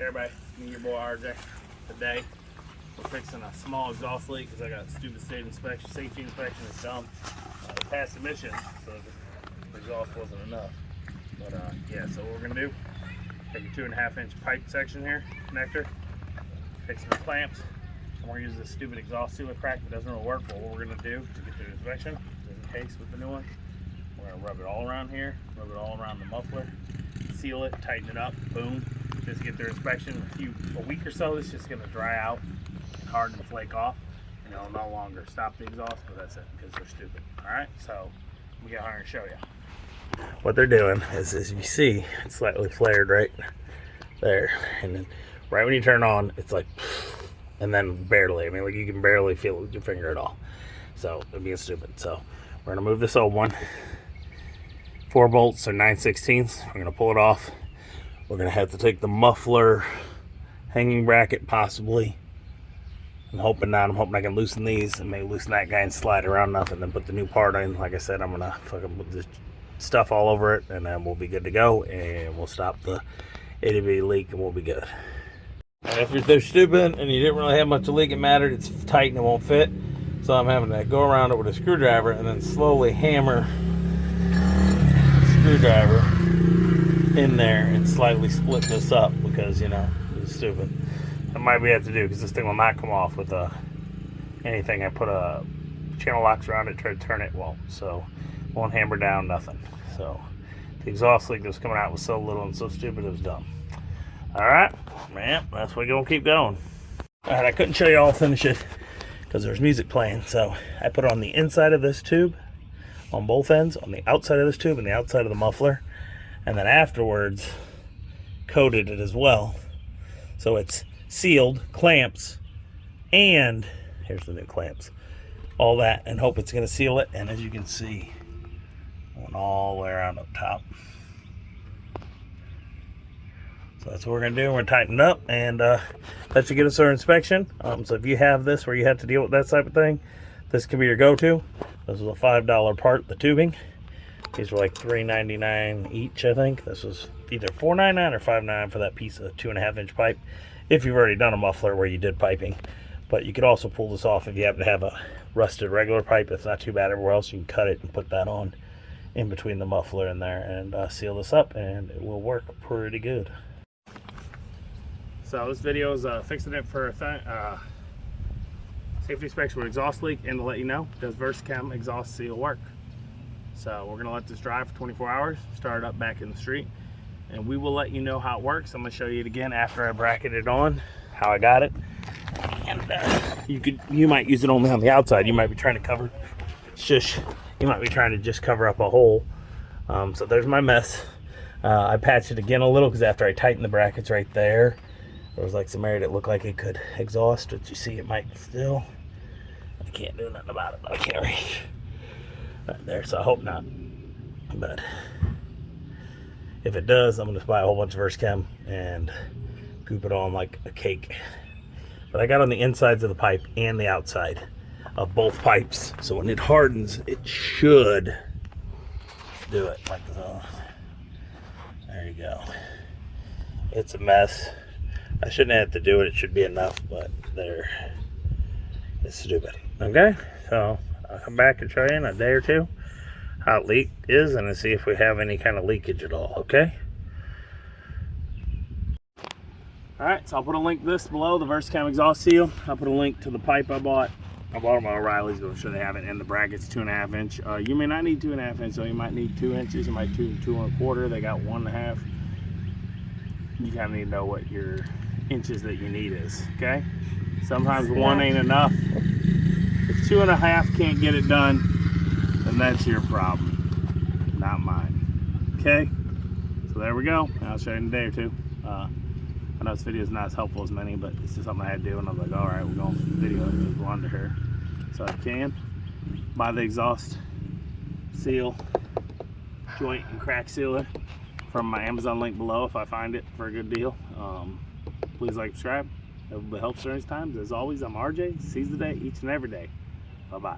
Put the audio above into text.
Everybody, me and your boy RJ. Today, we're fixing a small exhaust leak because I got a stupid safety inspection is dumb. It passed emissions, so the exhaust wasn't enough. But yeah, so what we're gonna do, take a 2.5-inch pipe section here, connector, fix some clamps, and we're gonna use this stupid exhaust sealer crack that doesn't really work. But what we're gonna do to get the inspection, just in case with the new one, we're gonna rub it all around here, rub it all around the muffler, seal it, tighten it up, boom. Just get their inspection. A week or so, it's just gonna dry out, harden and flake off, and it'll no longer stop the exhaust, but that's it, because they're stupid. All right, so we got here and show you. What they're doing is, as you see, it's slightly flared right there, and then right when you turn on, it's like, and then barely. I mean, like you can barely feel it with your finger at all. So they're being stupid. So we're gonna move this old one. 4 bolts or 9/16. We're gonna pull it off. We're gonna have to take the muffler hanging bracket possibly. I'm hoping not. I'm hoping I can loosen these and maybe loosen that guy and slide around enough and then put the new part in. Like I said, I'm gonna fucking put this stuff all over it and then we'll be good to go and we'll stop the itty bitty leak and we'll be good. And if they're stupid and you didn't really have much of a leak, it mattered, it's tight and it won't fit. So I'm having to go around it with a screwdriver and then slowly hammer the screwdriver in there and slightly split this up because, you know, it's stupid. That might be have to do because this thing will not come off with anything. I put a channel locks around it, try to turn it, won't. So won't hammer down, nothing. So the exhaust leak that was coming out was so little and so stupid it was dumb. Alright, man, that's why we're gonna keep going. Alright, I couldn't show you all finish it because there's music playing. So I put it on the inside of this tube, on both ends, on the outside of this tube and the outside of the muffler. And then afterwards coated it as well, so it's sealed, clamps, and here's the new clamps, all that, and hope it's going to seal it. And as you can see, going all the way around up top. So that's what we're going to do. We're going to tighten it up and that should get us our inspection. So if you have this where you have to deal with that type of thing, this can be your go-to. This is a $5 part, the tubing. These were like $3.99 each, I think. This was either $4.99 or $5.99 for that piece of 2.5-inch pipe, if you've already done a muffler where you did piping. But you could also pull this off if you happen to have a rusted regular pipe. It's not too bad everywhere else. You can cut it and put that on in between the muffler and there and seal this up, and it will work pretty good. So this video is fixing it for safety specs for exhaust leak, and to let you know, does Versa Chem exhaust seal work? So we're gonna let this dry for 24 hours, start it up back in the street, and we will let you know how it works. I'm gonna show you it again after I bracket it on, how I got it. And you might use it only on the outside. You might be trying to cover, you might be trying to just cover up a hole. So there's my mess. I patched it again a little because after I tightened the brackets right there was like some area that looked like it could exhaust, but you see it might still. I can't do nothing about it, but I can't reach. Right there, so I hope not, but if it does, I'm gonna just buy a whole bunch of Versa Chem and goop it on like a cake. But I got on the insides of the pipe and the outside of both pipes, so when it hardens, it should do it like so. There you go. It's a mess. I shouldn't have to do it. It should be enough, but it's stupid. Okay, so I'll come back and show you in a day or two how it leak is and see if we have any kind of leakage at all, okay? Alright, so I'll put a link to this below, the Versa Chem exhaust seal. I'll put a link to the pipe I bought. I bought them at O'Reilly's, but I'm sure they have it in the brackets, 2.5-inch. You may not need 2.5-inch, so you might need 2 inches, you might need 2.25. They got 1.5. You kind of need to know what your inches that you need is, okay? Sometimes 1 ain't enough. If 2.5 can't get it done, then that's your problem, not mine. Okay, so there we go. I'll show you in a day or two. I know this video is not as helpful as many, but it's just something I had to do, and I was like, all right, we're going to video it. Move on to her, so I can buy the exhaust seal, joint and crack sealer from my Amazon link below if I find it for a good deal. Please like, subscribe. It helps during these times. As always, I'm RJ. Seize the day each and every day. Bye-bye.